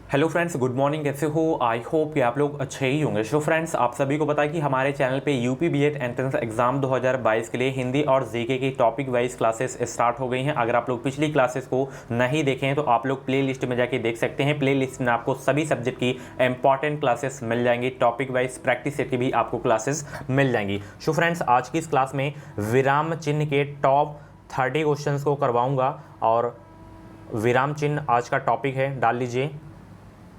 Hello friends, good morning. कैसे हो? I hope कि आप लोग अच्छे ही होंगे। सो फ्रेंड्स, आप सभी को पता है कि हमारे चैनल पे यूपी बीएड एंट्रेंस एग्जाम 2022 के लिए हिंदी और जीके की टॉपिक वाइज क्लासेस स्टार्ट हो गई हैं। अगर आप लोग पिछली क्लासेस को नहीं देखे हैं तो आप लोग प्ले लिस्ट में जाके देख सकते हैं। प्ले लिस्ट में आपको सभी सब्जेक्ट की इंपॉर्टेंट क्लासेस मिल जाएंगी। टॉपिक वाइज प्रैक्टिस सेट की भी आपको क्लासेस मिल जाएंगी। सो फ्रेंड्स, आज की इस क्लास में विराम चिन्ह के टॉप 30 क्वेश्चन को करवाऊंगा और विराम चिन्ह आज का टॉपिक है, डाल लीजिए।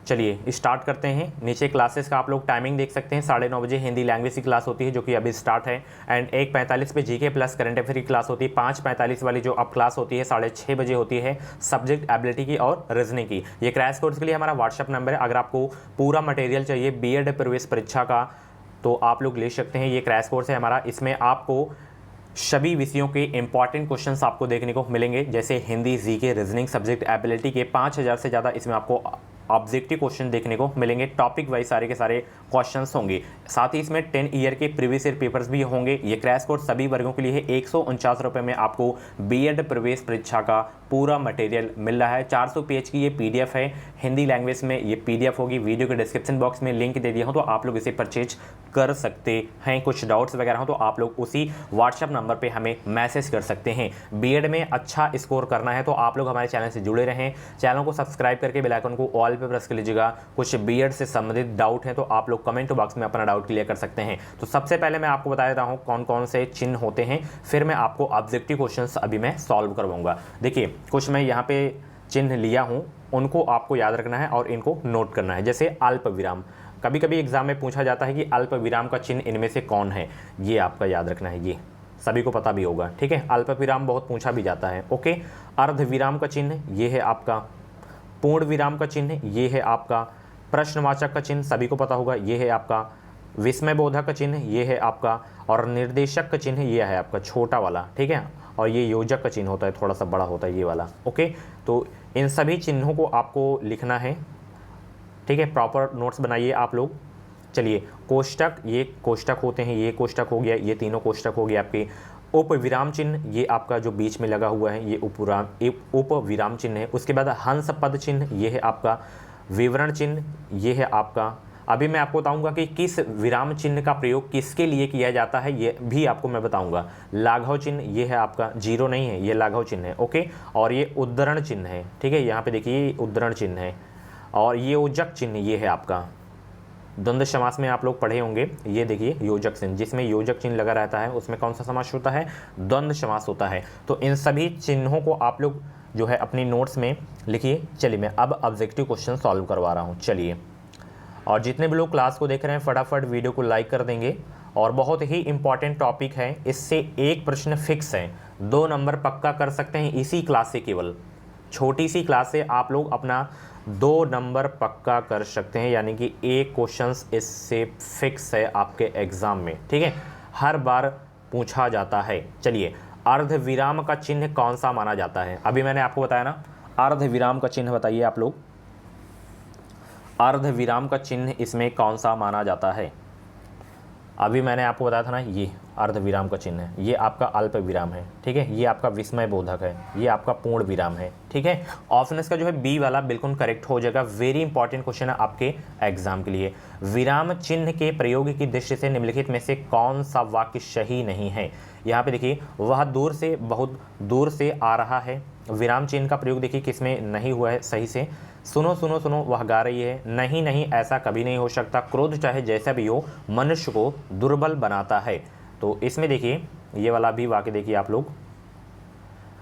चलिए स्टार्ट करते हैं। नीचे क्लासेस का आप लोग टाइमिंग देख सकते हैं। 9:30 बजे हिंदी लैंग्वेज की क्लास होती है जो कि अभी स्टार्ट है, एंड 1:45 पे जीके प्लस करंट अफेयर की क्लास होती है। 5:45 वाली जो अब क्लास होती है 6:30 बजे होती है, सब्जेक्ट एबिलिटी की और रीजनिंग की। ये क्रैश कोर्स के लिए हमारा व्हाट्सअप नंबर है। अगर आपको पूरा मटेरियल चाहिए बीएड प्रवेश परीक्षा का तो आप लोग ले सकते हैं। ये क्रैश कोर्स है हमारा। इसमें आपको सभी विषयों के इंपॉर्टेंट क्वेश्चंस आपको देखने को मिलेंगे, जैसे Hindi, GK, reasoning, subject ability के 5000 से ज़्यादा इसमें आपको ऑब्जेक्टिव क्वेश्चन देखने को मिलेंगे। टॉपिक वाइज सारे के सारे क्वेश्चंस होंगे। साथ ही इसमें 10 ईयर के प्रीवियस ईयर पेपर्स भी होंगे। ये क्रैश कोर्स सभी वर्गों के लिए है। 149 रुपये में आपको बीएड प्रवेश परीक्षा का पूरा मटेरियल मिल रहा है। 400 पेज की ये पीडीएफ है। हिंदी लैंग्वेज में ये पीडीएफ होगी। वीडियो के डिस्क्रिप्शन बॉक्स में लिंक दे दिया हो तो आप लोग इसे परचेज कर सकते हैं। कुछ डाउट्स वगैरह हो तो आप लोग उसी व्हाट्सएप नंबर पे हमें मैसेज कर सकते हैं। बीएड में अच्छा स्कोर करना है तो आप लोग हमारे चैनल से जुड़े रहें। चैनल को सब्सक्राइब करके बेल आइकन को ऑल पे प्रेस कर लीजिएगा। कुछ बीएड से संबंधित डाउट है तो आप लोग कमेंट बॉक्स में अपना डाउट क्लियर कर सकते हैं। तो सबसे पहले मैं आपको बता देता हूँ कौन कौन से चिन्ह होते हैं, फिर मैं आपको ऑब्जेक्टिव क्वेश्चंस अभी मैं सॉल्व करवाऊंगा। देखिए, कुछ मैं यहाँ पे चिन्ह लिया हूँ, उनको आपको याद रखना है और इनको नोट करना है। जैसे अल्प विराम, कभी कभी एग्जाम में पूछा जाता है कि अल्प विराम का चिन्ह इनमें से कौन है, ये आपका याद रखना है। ये सभी को पता भी होगा, ठीक है। अल्प विराम बहुत पूछा भी जाता है, ओके। अर्ध विराम का चिन्ह ये है आपका। पूर्ण विराम का चिन्ह ये है आपका। प्रश्नवाचक का चिन्ह सभी को पता होगा, ये है आपका। विस्मय बोधक का चिन्ह ये है आपका। और निर्देशक का चिन्ह ये है आपका, छोटा वाला, ठीक है। और ये योजक का चिन्ह होता है, थोड़ा सा बड़ा होता है ये वाला, ओके। तो इन सभी चिन्हों को आपको लिखना है, ठीक है। प्रॉपर नोट्स बनाइए आप लोग। चलिए, कोष्टक, ये कोष्टक होते हैं, ये कोष्टक हो गया, ये तीनों कोष्टक हो गए आपके। उप विराम चिन्ह ये आपका जो बीच में लगा हुआ है, ये उप विराम चिन्ह है। उसके बाद हंस पद चिन्ह ये है आपका। विवरण चिन्ह ये है आपका। अभी मैं आपको बताऊंगा कि किस विराम चिन्ह का प्रयोग किसके लिए किया जाता है, ये भी आपको मैं बताऊंगा। लाघव चिन्ह ये है आपका, जीरो नहीं है, ये लाघव चिन्ह है, ओके। और ये उद्धरण चिन्ह है, ठीक है। यहाँ पे देखिए उद्धरण चिन्ह है। और ये योजक चिन्ह ये है आपका। द्वंद्व समास में आप लोग पढ़े होंगे, ये देखिए योजक चिन्ह, जिसमें योजक चिन्ह लगा रहता है उसमें कौन सा समास होता है, द्वंद्व समास होता है। तो इन सभी चिन्हों को आप लोग जो है अपनी नोट्स में लिखिए। चलिए, मैं अब ऑब्जेक्टिव क्वेश्चन सॉल्व करवा रहा हूँ। चलिए, और जितने भी लोग क्लास को देख रहे हैं फटाफट वीडियो को लाइक कर देंगे। और बहुत ही इंपॉर्टेंट टॉपिक है, इससे एक प्रश्न फिक्स है, 2 नंबर पक्का कर सकते हैं इसी क्लास से। केवल छोटी सी क्लास से आप लोग अपना 2 नंबर पक्का कर सकते हैं, यानी कि एक क्वेश्चन इससे फिक्स है आपके एग्जाम में, ठीक है। हर बार पूछा जाता है। चलिए, अर्ध विराम का चिन्ह कौन सा माना जाता है? अभी मैंने आपको बताया ना, अर्ध विराम का चिन्ह बताइए आप लोग। अर्ध विराम का चिन्ह इसमें कौन सा माना जाता है? अभी मैंने आपको बताया था ना, ये अर्ध विराम का चिन्ह है, ये आपका अल्प विराम है, ठीक है। ये आपका विस्मय बोधक है, ये आपका पूर्ण विराम है, ठीक है। ऑप्शन इसका जो है बी वाला बिल्कुल करेक्ट हो जाएगा। वेरी इंपॉर्टेंट क्वेश्चन है आपके एग्जाम के लिए। विराम चिन्ह के प्रयोग की दृष्टि से निम्नलिखित में से कौन सा वाक्य सही नहीं है? यहाँ पे देखिए, वह दूर से, बहुत दूर से आ रहा है। विराम चिन्ह का प्रयोग देखिए किसमें नहीं हुआ है सही से। सुनो सुनो सुनो, वह गा रही है। नहीं नहीं, ऐसा कभी नहीं हो सकता। क्रोध चाहे जैसा भी हो मनुष्य को दुर्बल बनाता है। तो इसमें देखिए ये वाला भी वाक्य देखिए आप लोग,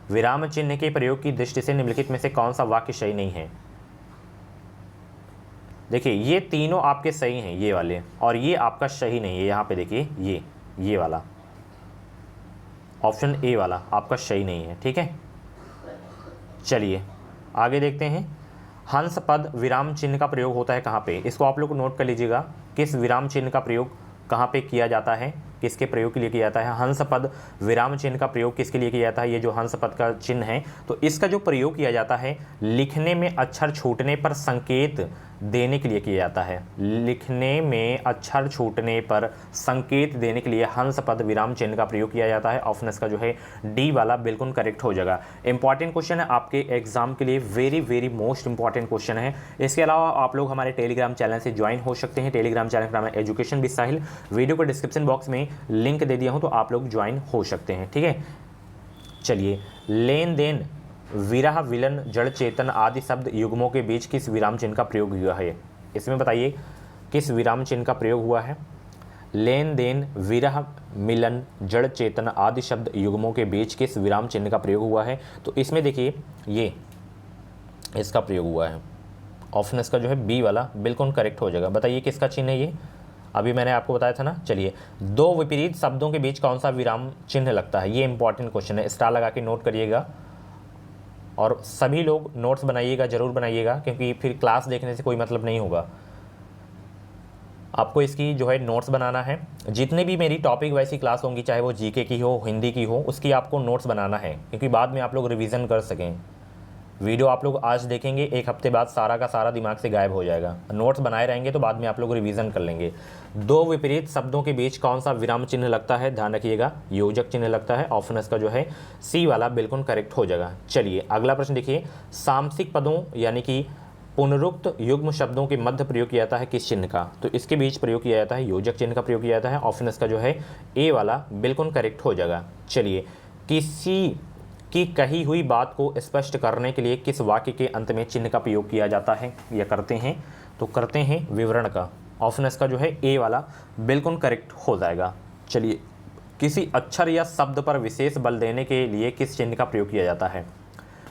विराम चिन्ह के प्रयोग की दृष्टि से निम्नलिखित में से कौन सा वाक्य सही नहीं है? देखिए ये तीनों आपके सही हैं, ये वाले, और ये आपका सही नहीं है। यहाँ पे देखिए ये वाला ऑप्शन ए वाला आपका सही नहीं है, ठीक है। चलिए आगे देखते हैं। हंस पद विराम चिन्ह का प्रयोग होता है कहाँ पे? इसको आप लोग नोट कर लीजिएगा, किस विराम चिन्ह का प्रयोग कहाँ पे किया जाता है। किसके प्रयोग के लिए किया जाता है? हंस पद विराम चिन्ह का प्रयोग किसके लिए किया जाता है? ये जो हंस पद का चिन्ह है, तो इसका जो प्रयोग किया जाता है लिखने में अक्षर छूटने पर संकेत देने के लिए किया जाता है। लिखने में अक्षर छूटने पर संकेत देने के लिए हंस पद विराम चिन्ह का प्रयोग किया जाता है। ऑप्शन इसका जो है डी वाला बिल्कुल करेक्ट हो जाएगा। इंपॉर्टेंट क्वेश्चन है आपके एग्जाम के लिए, very very most important question है। इसके अलावा आप लोग हमारे टेलीग्राम चैनल से ज्वाइन हो सकते हैं। टेलीग्राम चैनल का नाम है एजुकेशन विद साहिल। वीडियो को डिस्क्रिप्शन बॉक्स में लिंक दे दिया हूँ, तो आप लोग ज्वाइन हो सकते हैं। ठीक है, चलिए, लेन देन, विरह, विलन, जड़, चेतन आदि शब्द युग्मों के बीच किस विराम चिन्ह का प्रयोग हुआ है? इसमें बताइए किस विराम चिन्ह का प्रयोग हुआ है? लेन देन, विरह, मिलन, जड़, चेतन आदि शब्द युग्मों के बीच किस विराम चिन्ह का प्रयोग हुआ है? तो इसमें देखिए ये इसका प्रयोग हुआ है। ऑप्शन इसका जो है बी वाला बिल्कुल करेक्ट हो जाएगा। बताइए किसका चिन्ह है ये? अभी मैंने आपको बताया था ना। चलिए, दो विपरीत शब्दों के बीच कौन सा विराम चिन्ह लगता है? ये इंपॉर्टेंट क्वेश्चन है, स्टार लगा के नोट करिएगा और सभी लोग नोट्स बनाइएगा, जरूर बनाइएगा, क्योंकि फिर क्लास देखने से कोई मतलब नहीं होगा। आपको इसकी जो है नोट्स बनाना है। जितने भी मेरी टॉपिक वैसी क्लास होंगी, चाहे वो जीके की हो, हिंदी की हो, उसकी आपको नोट्स बनाना है, क्योंकि बाद में आप लोग रिवीजन कर सकें। वीडियो आप लोग आज देखेंगे, एक हफ्ते बाद सारा का सारा दिमाग से गायब हो जाएगा। नोट्स बनाए रहेंगे तो बाद में आप लोग रिवीजन कर लेंगे। दो विपरीत शब्दों के बीच कौन सा विराम चिन्ह लगता है? ध्यान रखिएगा, योजक चिन्ह लगता है। ऑप्शन इसका जो है सी वाला बिल्कुल करेक्ट हो जाएगा। चलिए अगला प्रश्न देखिए, सामसिक पदों यानी कि पुनरुक्त युग्म शब्दों के मध्य प्रयोग किया जाता है किस चिन्ह का? तो इसके बीच प्रयोग किया जाता है योजक चिन्ह का प्रयोग किया जाता है। ऑप्शन इसका जो है ए वाला बिल्कुल करेक्ट हो जाएगा। चलिए, किसी की कही हुई बात को स्पष्ट करने के लिए किस वाक्य के अंत में चिन्ह का प्रयोग किया जाता है या करते हैं? तो करते हैं विवरण का। ऑप्शन इसका जो है ए वाला बिल्कुल करेक्ट हो जाएगा। चलिए, किसी अक्षर या शब्द पर विशेष बल देने के लिए किस चिन्ह का प्रयोग किया जाता है?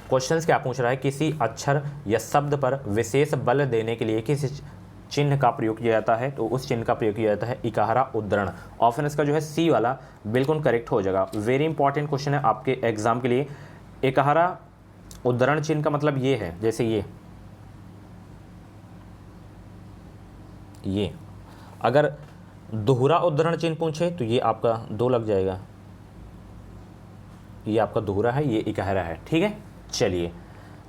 क्वेश्चंस क्या पूछ रहा है? किसी अक्षर या शब्द पर विशेष बल देने के लिए किस चिन्ह का प्रयोग किया जाता है? तो उस चिन्ह का प्रयोग किया जाता है इकहारा उद्धरण। ऑप्शन इसका जो है सी वाला बिल्कुल करेक्ट हो जाएगा। वेरी इंपॉर्टेंट क्वेश्चन है आपके एग्जाम के लिए। इकहारा उद्धरण चिन्ह का मतलब ये है, जैसे ये अगर दोहरा उद्धरण चिन्ह पूछे तो ये आपका 2 लग जाएगा। ये आपका दोहरा है, ये इकहारा है। ठीक है, चलिए,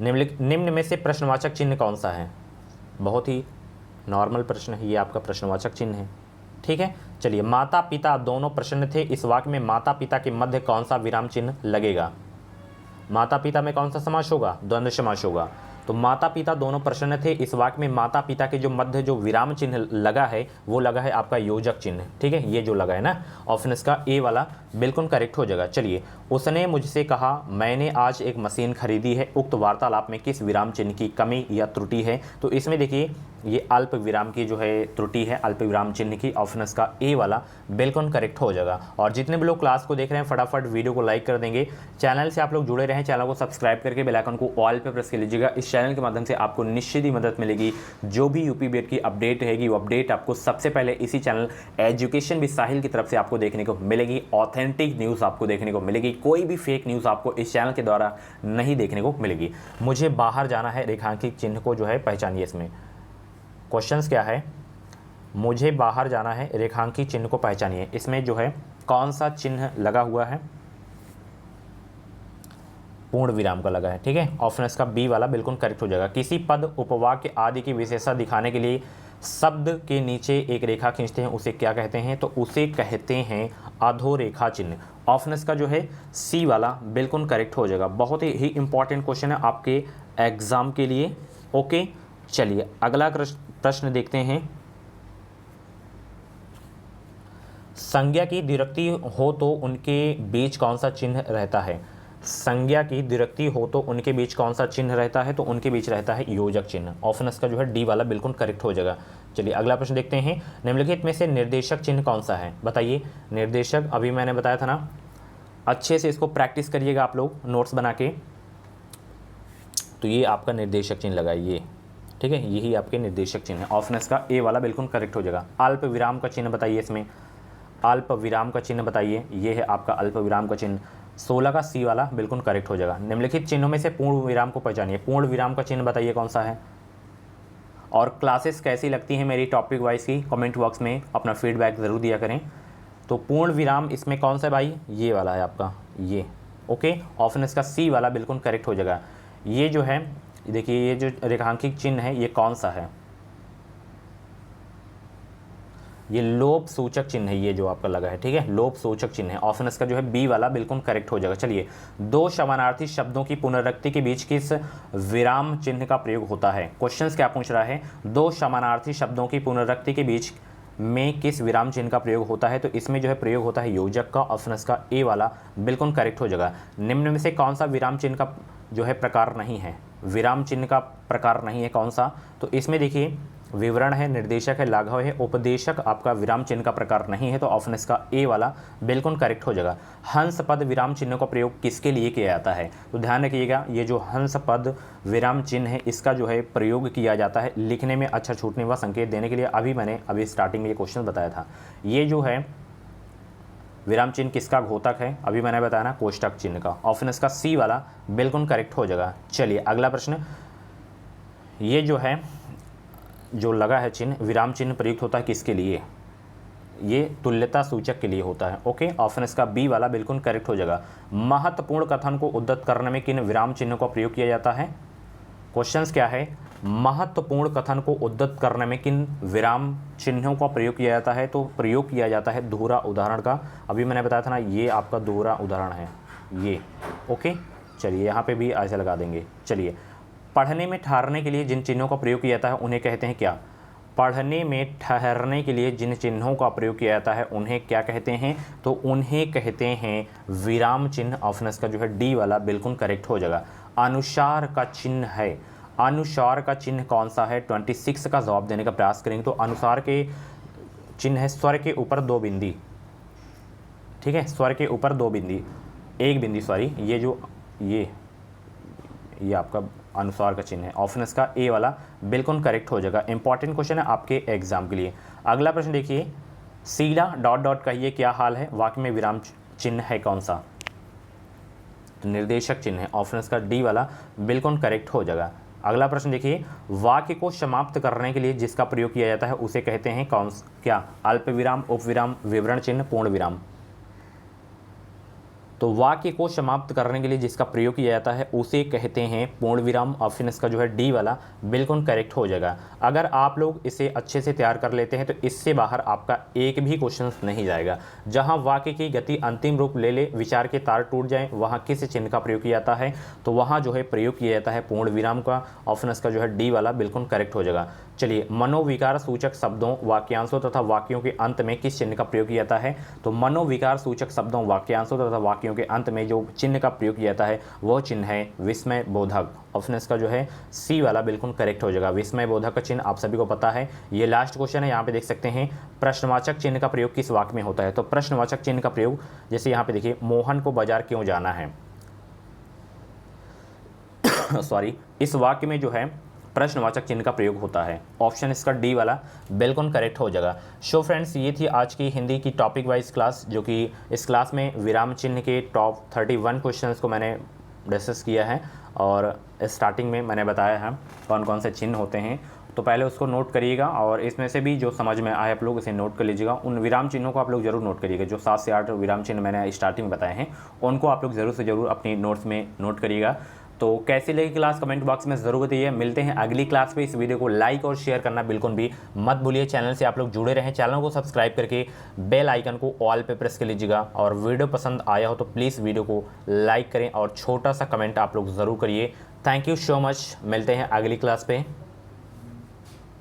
निम्न में से प्रश्नवाचक चिन्ह कौन सा है? बहुत ही नॉर्मल प्रश्न है, ये आपका प्रश्नवाचक चिन्ह है। ठीक है, चलिए, माता पिता दोनों प्रसन्न थे, इस वाक्य में माता पिता के मध्य कौन सा विराम चिन्ह लगेगा? माता पिता में कौन सा समास होगा? द्वंद्व समास होगा। तो माता पिता दोनों प्रसन्न थे, इस वाक्य में माता पिता के जो मध्य जो विराम चिन्ह लगा है वो लगा है आपका योजक चिन्ह। ठीक है, ये जो लगा है ना, ऑप्शन इसका ए वाला बिल्कुल करेक्ट हो जाएगा। चलिए, उसने मुझसे कहा मैंने आज एक मशीन खरीदी है, उक्त वार्तालाप में किस विराम चिन्ह की कमी या त्रुटि है? तो इसमें देखिए ये अल्प विराम की जो है त्रुटि है, अल्प विराम चिन्ह की। ऑप्शन इसका ए वाला बिल्कुल करेक्ट हो जाएगा। और जितने भी लोग क्लास को देख रहे हैं फटाफट वीडियो को लाइक कर देंगे। चैनल से आप लोग जुड़े रहें, चैनल को सब्सक्राइब करके बेल आइकन को ऑल पे प्रेस कर लीजिएगा। इस चैनल के माध्यम से आपको निश्चित ही मदद मिलेगी। जो भी यूपी बीएड की अपडेट रहेगी वो अपडेट आपको सबसे पहले इसी चैनल एजुकेशन विद साहिल की तरफ से आपको देखने को मिलेगी। ऑथेंटिक न्यूज़ आपको देखने को मिलेगी, कोई भी फेक न्यूज़ आपको इस चैनल के द्वारा नहीं देखने को मिलेगी। मुझे बाहर जाना है, रेखांकित चिन्ह को जो है पहचानिए। इसमें क्वेश्चंस क्या है? मुझे बाहर जाना है, रेखांकित चिन्ह को पहचानिए। इसमें जो है कौन सा चिन्ह लगा हुआ है? पूर्ण विराम का लगा है। ठीक है, ऑप्शन इसका बी वाला बिल्कुल करेक्ट हो जाएगा। किसी पद, उपवाक्य आदि की विशेषता दिखाने के लिए शब्द के नीचे एक रेखा खींचते हैं, उसे क्या कहते हैं? तो उसे कहते हैं अधोरेखा चिन्ह। ऑप्शन इसका जो है सी वाला बिल्कुल करेक्ट हो जाएगा। बहुत ही इंपॉर्टेंट क्वेश्चन है आपके एग्जाम के लिए। ओके, चलिए अगला प्रश्न देखते हैं। संज्ञा की द्विरुक्ति हो तो उनके बीच कौन सा चिन्ह रहता है? संज्ञा की द्विरुक्ति हो तो उनके बीच कौन सा चिन्ह रहता है? तो उनके बीच रहता है योजक चिन्ह। ऑप्शन इसका जो है डी वाला बिल्कुल करेक्ट हो जाएगा। चलिए अगला प्रश्न देखते हैं। निम्नलिखित में से निर्देशक चिन्ह कौन सा है? बताइए। निर्देशक अभी मैंने बताया था ना, अच्छे से इसको प्रैक्टिस करिएगा आप लोग नोट्स बना के। तो ये आपका निर्देशक चिन्ह लगा, ये ठीक है, यही आपके निर्देशक चिन्ह है। ऑप्शन इसका ए वाला बिल्कुल करेक्ट हो जाएगा। अल्प विराम का चिन्ह बताइए। इसमें अल्प विराम का चिन्ह बताइए, ये है आपका अल्प विराम का चिन्ह। 16 का सी वाला बिल्कुल करेक्ट हो जाएगा। निम्नलिखित चिन्हों में से पूर्ण विराम को पहचानिए। पूर्ण विराम का चिन्ह बताइए कौन सा है। और क्लासेस कैसी लगती हैं मेरी टॉपिक वाइज की, कमेंट बॉक्स में अपना फीडबैक ज़रूर दिया करें। तो पूर्ण विराम इसमें कौन सा भाई, ये वाला है आपका, ये ओके। ऑप्शन इसका सी वाला बिल्कुल करेक्ट हो जाएगा। ये जो है देखिए, ये जो रेखांकित चिन्ह है ये कौन सा है, ये लोप सूचक चिन्ह है, ये जो आपका लगा है, ठीक है, लोप सूचक चिन्ह है। ऑप्शन इसका जो है बी वाला बिल्कुल करेक्ट हो जाएगा। चलिए, दो समानार्थी शब्दों की पुनरावृत्ति के बीच किस विराम चिन्ह का प्रयोग होता है। क्वेश्चंस क्या पूछ रहा है, दो समानार्थी शब्दों की पुनरावृत्ति के बीच में किस विराम चिन्ह का प्रयोग होता है, तो इसमें जो है प्रयोग होता है योजक का। ऑप्शन इसका ए वाला बिल्कुल करेक्ट हो जाएगा। निम्न में से कौन सा विराम चिन्ह का जो है प्रकार नहीं है, विराम चिन्ह का प्रकार नहीं है कौन सा, तो इसमें देखिए विवरण है, निर्देशक है, लाघव है, उपदेशक आपका विराम चिन्ह का प्रकार नहीं है, तो ऑप्शन इसका ए वाला बिल्कुल करेक्ट हो जाएगा। हंस पद विराम चिन्ह का प्रयोग किसके लिए किया जाता है, तो ध्यान रखिएगा, ये जो हंस पद विराम चिन्ह है इसका जो है प्रयोग किया जाता है लिखने में अक्षर छूटने व संकेत देने के लिए। मैंने अभी स्टार्टिंग में ये क्वेश्चन बताया था, ये जो है विराम चिन्ह किसका घोतक है, अभी मैंने बताया ना, कोष्टक चिन्ह का। ऑप्शन इसका सी वाला बिल्कुल करेक्ट हो जाएगा। चलिए अगला प्रश्न, ये जो है जो लगा है चिन्ह, विराम चिन्ह प्रयुक्त होता है किसके लिए, ये तुल्यता सूचक के लिए होता है, ओके। ऑप्शन इसका बी वाला बिल्कुल करेक्ट हो जाएगा। महत्वपूर्ण कथन को उद्धृत करने में किन विराम चिन्हों का प्रयोग किया जाता है, क्वेश्चंस क्या है, महत्वपूर्ण कथन को उद्धृत करने में किन विराम चिन्हों का प्रयोग किया जाता है, तो प्रयोग किया जाता है दोहरा उदाहरण का। अभी मैंने बताया था ना, ये आपका दोहरा उदाहरण है ये, ओके। चलिए यहाँ पे भी ऐसे लगा देंगे। चलिए, पढ़ने में ठहरने के लिए जिन चिन्हों का प्रयोग किया जाता है उन्हें कहते हैं क्या, पढ़ने में ठहरने के लिए जिन चिन्हों का प्रयोग किया जाता है उन्हें क्या कहते हैं, तो उन्हें कहते हैं विराम चिन्ह। ऑप्शन इसका जो है डी वाला बिल्कुल करेक्ट हो जाएगा। अनुसार का चिन्ह है, अनुसार का चिन्ह कौन सा है, 26 का जवाब देने का प्रयास करेंगे। तो अनुसार के चिन्ह है स्वर के ऊपर दो बिंदी, ठीक है, स्वर के ऊपर दो बिंदी, एक बिंदी सॉरी, ये जो ये आपका अनुसार का चिन्ह है। ऑप्शन इसका ए वाला बिल्कुल करेक्ट हो जाएगा। इंपॉर्टेंट क्वेश्चन है आपके एग्जाम के लिए। अगला प्रश्न देखिए, सीला डॉट डॉट कहिए क्या हाल है, वाक्य में विराम चिन्ह है कौन सा, तो निर्देशक चिन्ह है। ऑप्शन इसका डी वाला बिल्कुल करेक्ट हो जाएगा। अगला प्रश्न देखिए, वाक्य को समाप्त करने के लिए जिसका प्रयोग किया जाता है उसे कहते हैं कौन, क्या, अल्प विराम, उपविराम, विवरण चिन्ह, पूर्ण विराम। तो वाक्य को समाप्त करने के लिए जिसका प्रयोग किया जाता है उसे कहते हैं पूर्ण विराम। ऑप्शन इसका जो है डी वाला बिल्कुल करेक्ट हो जाएगा। अगर आप लोग इसे अच्छे से तैयार कर लेते हैं तो इससे बाहर आपका एक भी क्वेश्चन नहीं जाएगा। जहां वाक्य की गति अंतिम रूप ले ले, विचार के तार टूट जाए, वहां किस चिन्ह का प्रयोग किया जाता है, तो वहां जो है प्रयोग किया जाता है पूर्ण विराम का। ऑप्शन इसका जो है डी वाला बिल्कुल करेक्ट हो जाएगा। चलिए, मनोविकार सूचक शब्दों, वाक्यांशों तथा वाक्यों के अंत में किस चिन्ह का प्रयोग किया जाता है, तो मनोविकार सूचक शब्दों, वाक्यांशों तथा वाक्यों के अंत में जो चिन्ह का प्रयोग किया जाता है वह चिन्ह है विस्मय बोधक। ऑप्शन इसका जो है सी वाला बिल्कुल करेक्ट हो जाएगा। विस्मय बोधक का चिन्ह आप सभी को पता है। ये लास्ट क्वेश्चन है, यहाँ पे देख सकते हैं, प्रश्नवाचक चिन्ह का प्रयोग किस वाक्य में होता है, तो प्रश्नवाचक चिन्ह का प्रयोग, जैसे यहाँ पे देखिए, मोहन को बाजार क्यों जाना है सॉरी, इस वाक्य में जो है प्रश्नवाचक चिन्ह का प्रयोग होता है। ऑप्शन इसका डी वाला बिल्कुल करेक्ट हो जाएगा। सो फ्रेंड्स, ये थी आज की हिंदी की टॉपिक वाइज क्लास, जो कि इस क्लास में विराम चिन्ह के टॉप 31 क्वेश्चंस को मैंने डिस्कस किया है और स्टार्टिंग में मैंने बताया है कौन कौन से चिन्ह होते हैं। तो पहले उसको नोट करिएगा और इसमें से भी जो समझ में आए आप लोग इसे नोट कर लीजिएगा। उन विराम चिन्हों को आप लोग जरूर नोट करिएगा, जो 7 से 8 विराम चिन्ह मैंने स्टार्टिंग में बताए हैं उनको आप लोग ज़रूर से ज़रूर अपनी नोट्स में नोट करिएगा। तो कैसी लगी क्लास कमेंट बॉक्स में ज़रूर बताइए। मिलते हैं अगली क्लास पे। इस वीडियो को लाइक और शेयर करना बिल्कुल भी मत भूलिए। चैनल से आप लोग जुड़े रहें, चैनल को सब्सक्राइब करके बेल आइकन को ऑल पे प्रेस कर लीजिएगा। और वीडियो पसंद आया हो तो प्लीज़ वीडियो को लाइक करें और छोटा सा कमेंट आप लोग ज़रूर करिए। Thank you so much. मिलते हैं अगली क्लास पे।